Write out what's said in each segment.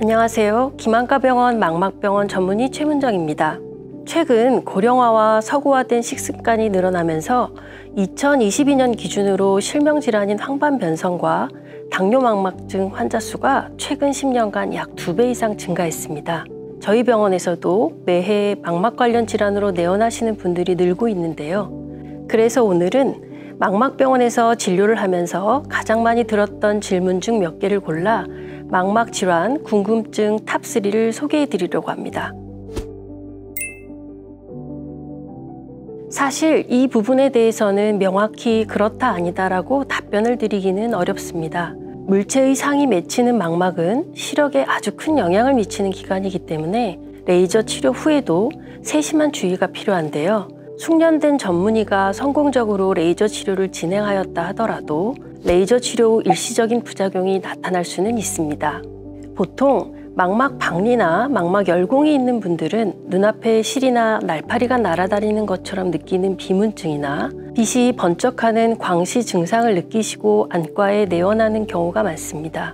안녕하세요. 김한과병원 망막병원 전문의 최문정입니다. 최근 고령화와 서구화된 식습관이 늘어나면서 2022년 기준으로 실명질환인 황반변성과 당뇨망막증 환자 수가 최근 10년간 약 2배 이상 증가했습니다. 저희 병원에서도 매해 망막 관련 질환으로 내원하시는 분들이 늘고 있는데요. 그래서 오늘은 망막병원에서 진료를 하면서 가장 많이 들었던 질문 중 몇 개를 골라 망막 질환, 궁금증 탑3를 소개해 드리려고 합니다. 사실 이 부분에 대해서는 명확히 그렇다 아니다라고 답변을 드리기는 어렵습니다. 물체의 상이 맺히는 망막은 시력에 아주 큰 영향을 미치는 기관이기 때문에 레이저 치료 후에도 세심한 주의가 필요한데요. 숙련된 전문의가 성공적으로 레이저 치료를 진행하였다 하더라도 레이저 치료 후 일시적인 부작용이 나타날 수는 있습니다. 보통 망막 박리나 망막 열공이 있는 분들은 눈앞에 실이나 날파리가 날아다니는 것처럼 느끼는 비문증이나 빛이 번쩍하는 광시 증상을 느끼시고 안과에 내원하는 경우가 많습니다.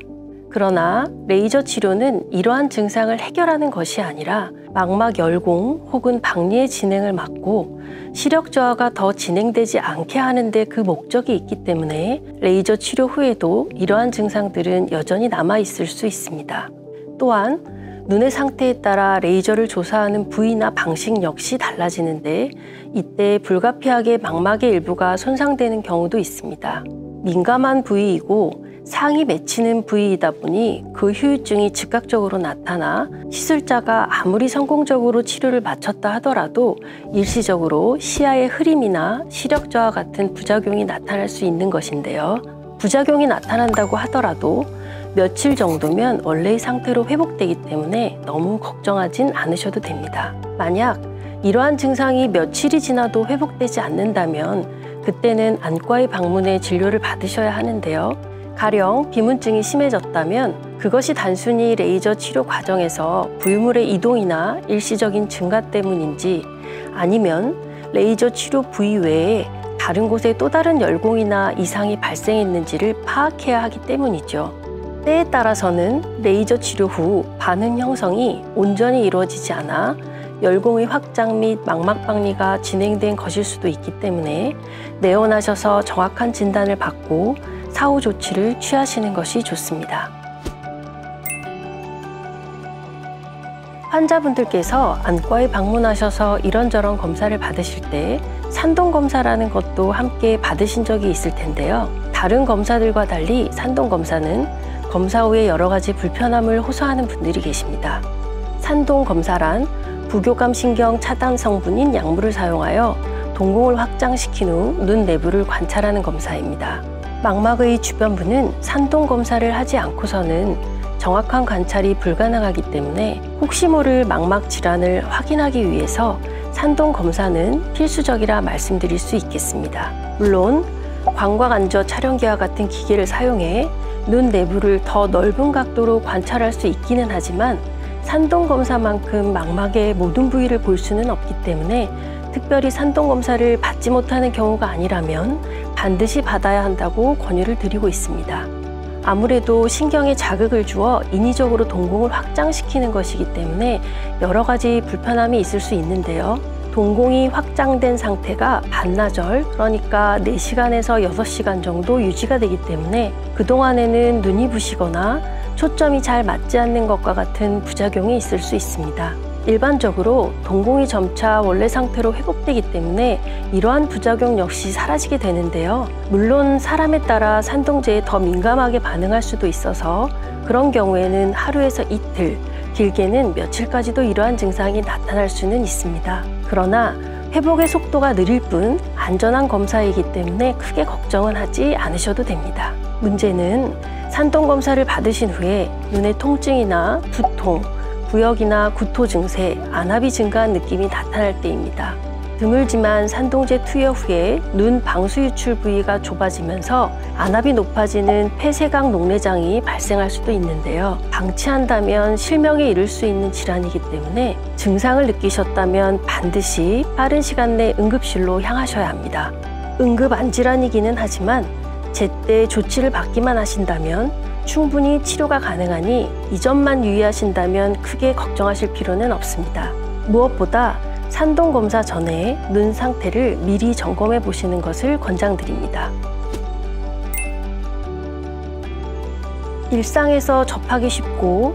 그러나 레이저 치료는 이러한 증상을 해결하는 것이 아니라 망막 열공 혹은 박리의 진행을 막고 시력 저하가 더 진행되지 않게 하는 데 그 목적이 있기 때문에 레이저 치료 후에도 이러한 증상들은 여전히 남아있을 수 있습니다. 또한 눈의 상태에 따라 레이저를 조사하는 부위나 방식 역시 달라지는데 이때 불가피하게 망막의 일부가 손상되는 경우도 있습니다. 민감한 부위이고 상이 맺히는 부위이다 보니 그 후유증이 즉각적으로 나타나 시술자가 아무리 성공적으로 치료를 마쳤다 하더라도 일시적으로 시야의 흐림이나 시력 저하 같은 부작용이 나타날 수 있는 것인데요. 부작용이 나타난다고 하더라도 며칠 정도면 원래의 상태로 회복되기 때문에 너무 걱정하진 않으셔도 됩니다. 만약 이러한 증상이 며칠이 지나도 회복되지 않는다면 그때는 안과의 방문해 진료를 받으셔야 하는데요. 가령 비문증이 심해졌다면 그것이 단순히 레이저 치료 과정에서 부유물의 이동이나 일시적인 증가 때문인지 아니면 레이저 치료 부위 외에 다른 곳에 또 다른 열공이나 이상이 발생했는지를 파악해야 하기 때문이죠. 때에 따라서는 레이저 치료 후 반응 형성이 온전히 이루어지지 않아 열공의 확장 및 망막 박리가 진행된 것일 수도 있기 때문에 내원하셔서 정확한 진단을 받고 사후 조치를 취하시는 것이 좋습니다. 환자분들께서 안과에 방문하셔서 이런저런 검사를 받으실 때 산동검사라는 것도 함께 받으신 적이 있을 텐데요. 다른 검사들과 달리 산동검사는 검사 후에 여러 가지 불편함을 호소하는 분들이 계십니다. 산동검사란 부교감 신경 차단 성분인 약물을 사용하여 동공을 확장시킨 후 눈 내부를 관찰하는 검사입니다. 망막의 주변부는 산동검사를 하지 않고서는 정확한 관찰이 불가능하기 때문에 혹시 모를 망막 질환을 확인하기 위해서 산동검사는 필수적이라 말씀드릴 수 있겠습니다. 물론 광각안저 촬영기와 같은 기계를 사용해 눈 내부를 더 넓은 각도로 관찰할 수 있기는 하지만 산동검사만큼 망막의 모든 부위를 볼 수는 없기 때문에 특별히 산동검사를 받지 못하는 경우가 아니라면 반드시 받아야 한다고 권유를 드리고 있습니다. 아무래도 신경에 자극을 주어 인위적으로 동공을 확장시키는 것이기 때문에 여러 가지 불편함이 있을 수 있는데요. 동공이 확장된 상태가 반나절, 그러니까 4시간에서 6시간 정도 유지가 되기 때문에 그동안에는 눈이 부시거나 초점이 잘 맞지 않는 것과 같은 부작용이 있을 수 있습니다. 일반적으로 동공이 점차 원래 상태로 회복되기 때문에 이러한 부작용 역시 사라지게 되는데요. 물론 사람에 따라 산동제에 더 민감하게 반응할 수도 있어서 그런 경우에는 하루에서 이틀, 길게는 며칠까지도 이러한 증상이 나타날 수는 있습니다. 그러나 회복의 속도가 느릴 뿐 안전한 검사이기 때문에 크게 걱정은 하지 않으셔도 됩니다. 문제는 산동검사를 받으신 후에 눈의 통증이나 두통, 부역이나 구토 증세, 안압이 증가한 느낌이 나타날 때입니다. 드물지만 산동제 투여 후에 눈 방수 유출 부위가 좁아지면서 안압이 높아지는 폐쇄각 녹내장이 발생할 수도 있는데요. 방치한다면 실명에 이를 수 있는 질환이기 때문에 증상을 느끼셨다면 반드시 빠른 시간 내 응급실로 향하셔야 합니다. 응급 안질환이기는 하지만 제때 조치를 받기만 하신다면 충분히 치료가 가능하니 이 점만 유의하신다면 크게 걱정하실 필요는 없습니다. 무엇보다 산동 검사 전에 눈 상태를 미리 점검해 보시는 것을 권장드립니다. 일상에서 접하기 쉽고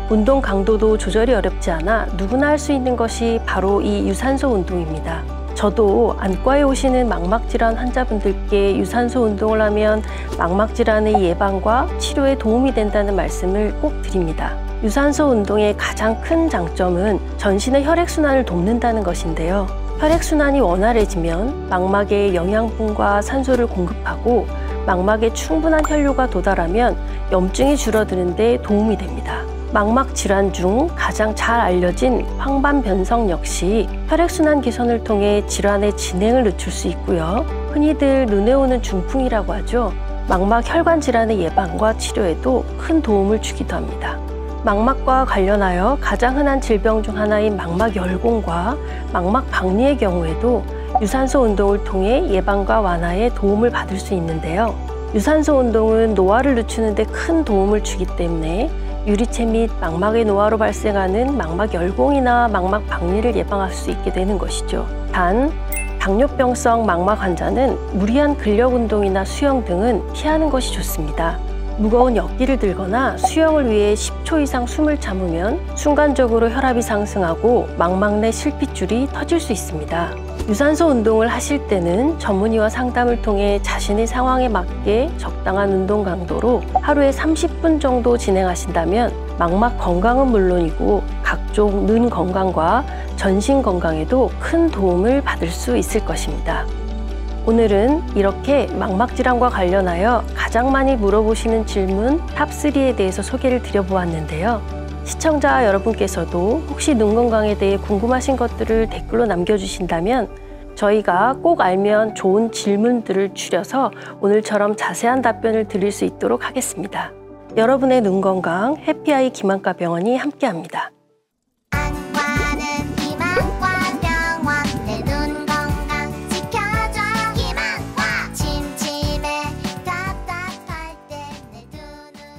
운동 강도도 조절이 어렵지 않아 누구나 할 수 있는 것이 바로 이 유산소 운동입니다. 저도 안과에 오시는 망막질환 환자분들께 유산소 운동을 하면 망막질환의 예방과 치료에 도움이 된다는 말씀을 꼭 드립니다. 유산소 운동의 가장 큰 장점은 전신의 혈액순환을 돕는다는 것인데요. 혈액순환이 원활해지면 망막에 영양분과 산소를 공급하고 망막에 충분한 혈류가 도달하면 염증이 줄어드는 데 도움이 됩니다. 망막 질환 중 가장 잘 알려진 황반변성 역시 혈액순환 개선을 통해 질환의 진행을 늦출 수 있고요. 흔히들 눈에 오는 중풍이라고 하죠. 망막 혈관 질환의 예방과 치료에도 큰 도움을 주기도 합니다. 망막과 관련하여 가장 흔한 질병 중 하나인 망막 열공과 망막 박리의 경우에도 유산소 운동을 통해 예방과 완화에 도움을 받을 수 있는데요. 유산소 운동은 노화를 늦추는 데 큰 도움을 주기 때문에 유리체 및 망막의 노화로 발생하는 망막 열공이나 망막 박리를 예방할 수 있게 되는 것이죠. 단, 당뇨병성 망막 환자는 무리한 근력 운동이나 수영 등은 피하는 것이 좋습니다. 무거운 역기를 들거나 수영을 위해 10초 이상 숨을 참으면 순간적으로 혈압이 상승하고 망막 내 실핏줄이 터질 수 있습니다. 유산소 운동을 하실 때는 전문의와 상담을 통해 자신의 상황에 맞게 적당한 운동 강도로 하루에 30분 정도 진행하신다면 망막 건강은 물론이고 각종 눈 건강과 전신 건강에도 큰 도움을 받을 수 있을 것입니다. 오늘은 이렇게 망막 질환과 관련하여 가장 많이 물어보시는 질문 탑3에 대해서 소개를 드려보았는데요. 시청자 여러분께서도 혹시 눈 건강에 대해 궁금하신 것들을 댓글로 남겨주신다면 저희가 꼭 알면 좋은 질문들을 추려서 오늘처럼 자세한 답변을 드릴 수 있도록 하겠습니다. 여러분의 눈 건강 해피아이 김한과 병원이 함께합니다.